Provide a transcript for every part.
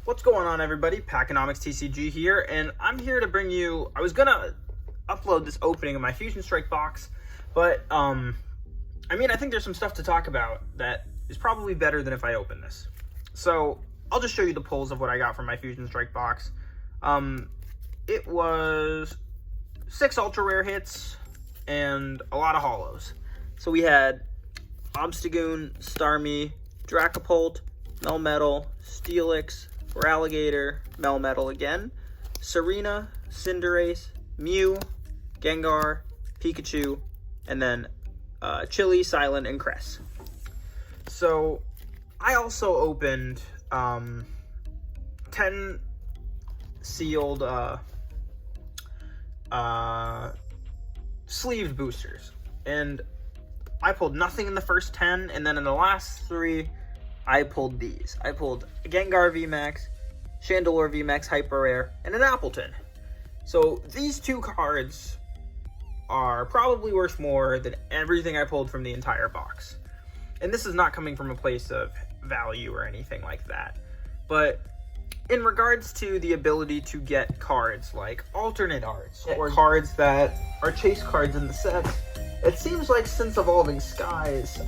What's going on, everybody? Packonomics TCG here, and I'm here to bring you... I was gonna upload this opening of my Fusion Strike box, but, I think there's some stuff to talk about that is probably better than if I open this. So, I'll just show you the pulls of what I got from my Fusion Strike box. It was 6 ultra rare hits and a lot of holos. So we had Obstagoon, Starmie, Dracopult, Melmetal, Steelix, Feraligatr, Melmetal again, Serena, Cinderace, Mew, Gengar, Pikachu, and then Chili, Silent, and Cress. So I also opened 10 sealed sleeved boosters, and I pulled nothing in the first 10, and then in the last 3 I pulled these. I pulled a Gengar VMAX, Chandelure VMAX Hyper Rare, and an Appleton. So these 2 cards are probably worth more than everything I pulled from the entire box. And this is not coming from a place of value or anything like that. But in regards to the ability to get cards like alternate arts or cards that are chase cards in the sets, it seems like since Evolving Skies,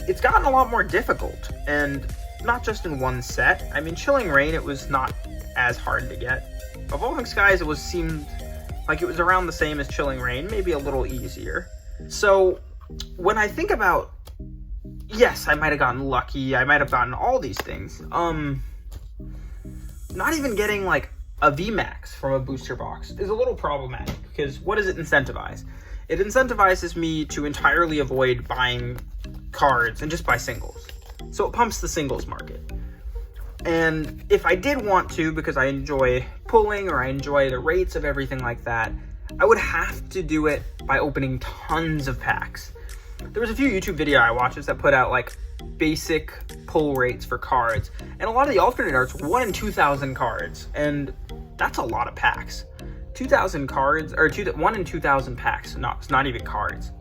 it's gotten a lot more difficult, and not just in one set. I mean, Chilling Reign, it was not as hard to get. Evolving Skies, seemed like it was around the same as Chilling Reign, maybe a little easier. So when I think about, yes, I might have gotten lucky, I might have gotten all these things. Not even getting like a VMAX from a booster box is a little problematic, because what does it incentivize? It incentivizes me to entirely avoid buying cards and just buy singles. So it pumps the singles market. And if I did want to, because I enjoy pulling or I enjoy the rates of everything like that, I would have to do it by opening tons of packs. There was a few YouTube video I watched that put out like basic pull rates for cards, and a lot of the alternate arts 1 in 2,000 cards, and that's a lot of packs. 2,000 cards, or 1 in 2,000 packs. It's not even cards.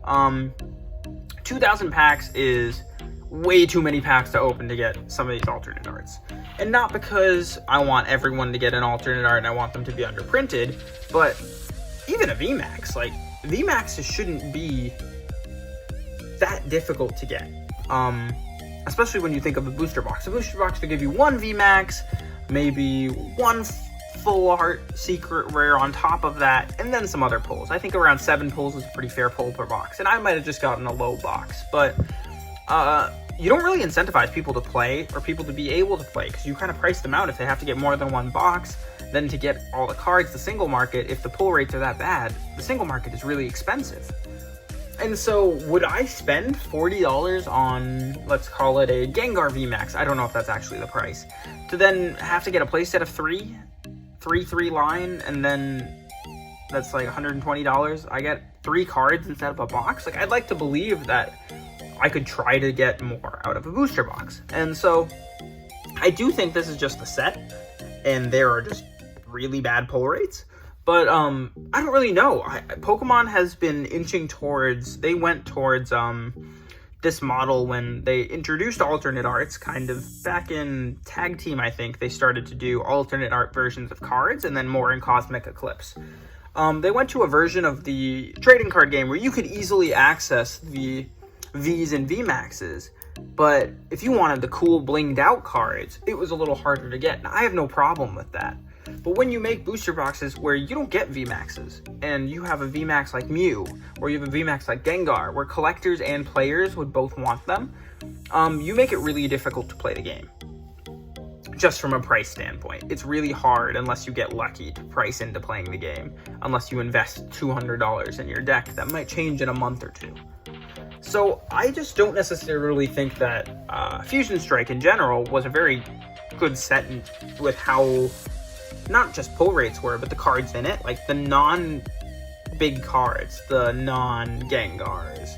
2,000 packs is way too many packs to open to get some of these alternate arts. And not because I want everyone to get an alternate art and I want them to be underprinted, but even a VMAX, like VMAXs shouldn't be that difficult to get. Especially when you think of a booster box. A booster box will give you 1 VMAX, maybe 1 full art secret rare on top of that, and then some other pulls. I think around 7 pulls is a pretty fair pull per box, and I might have just gotten a low box, but you don't really incentivize people to play or people to be able to play, because you kind of price them out if they have to get more than 1 box. Then to get all the cards, the single market, if the pull rates are that bad, the single market is really expensive. And so would I spend $40 on, let's call it a Gengar VMAX, I don't know if that's actually the price, to then have to get a playset of 3 line, and then that's like $120. I get 3 cards instead of a box. Like, I'd like to believe that I could try to get more out of a booster box. And so I do think this is just a set, and there are just really bad pull rates. But I don't really know. Pokemon has been inching towards, they went towards this model when they introduced alternate arts, kind of back in Tag Team, I think. They started to do alternate art versions of cards, and then more in Cosmic Eclipse. They went to a version of the trading card game where you could easily access the Vs and VMAXs, but if you wanted the cool blinged out cards, it was a little harder to get. Now, I have no problem with that. But when you make booster boxes where you don't get VMAXs, and you have a VMAX like Mew, or you have a VMAX like Gengar, where collectors and players would both want them, you make it really difficult to play the game. Just from a price standpoint. It's really hard, unless you get lucky, to price into playing the game. Unless you invest $200 in your deck. That might change in a month or 2. So I just don't necessarily think that Fusion Strike in general was a very good set with how not just pull rates were, but the cards in it, like the non-big cards, the non-Gengars,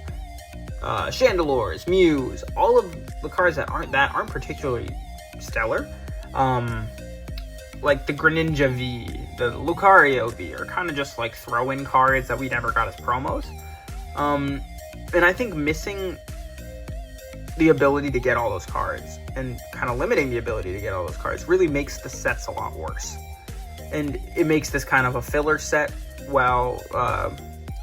Chandelures, Mews, all of the cards that aren't particularly stellar, like the Greninja V, the Lucario V, are kind of just like throw-in cards that we never got as promos. And I think missing the ability to get all those cards and kind of limiting the ability to get all those cards really makes the sets a lot worse. And it makes this kind of a filler set, while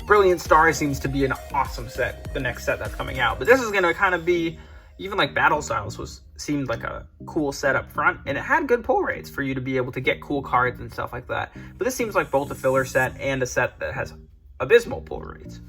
Brilliant Stars seems to be an awesome set, the next set that's coming out. But this is going to kind of be, even like Battle Styles seemed like a cool set up front, and it had good pull rates for you to be able to get cool cards and stuff like that. But this seems like both a filler set and a set that has abysmal pull rates.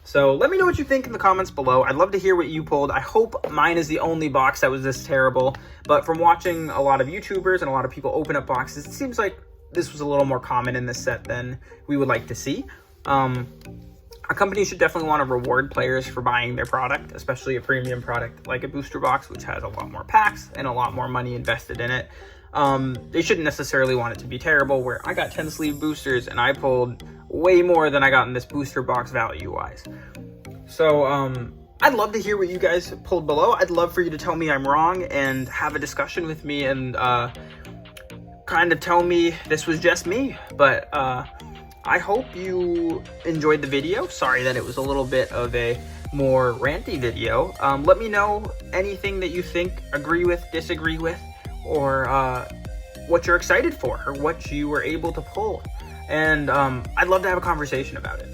So let me know what you think in the comments below. I'd love to hear what you pulled. I hope mine is the only box that was this terrible, but from watching a lot of YouTubers and a lot of people open up boxes, it seems like this was a little more common in this set than we would like to see. A company should definitely want to reward players for buying their product, especially a premium product like a booster box, which has a lot more packs and a lot more money invested in it. They shouldn't necessarily want it to be terrible, where I got 10 sleeve boosters and I pulled way more than I got in this booster box value-wise. So, I'd love to hear what you guys pulled below. I'd love for you to tell me I'm wrong and have a discussion with me and kind of tell me this was just me. But I hope you enjoyed the video. Sorry that it was a little bit of a more ranty video. Let me know anything that you think, agree with, disagree with, or what you're excited for, or what you were able to pull. And I'd love to have a conversation about it.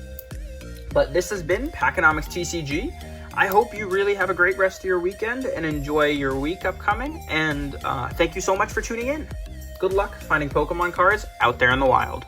But this has been Packonomics TCG. I hope you really have a great rest of your weekend and enjoy your week upcoming. And thank you so much for tuning in. Good luck finding Pokemon cards out there in the wild.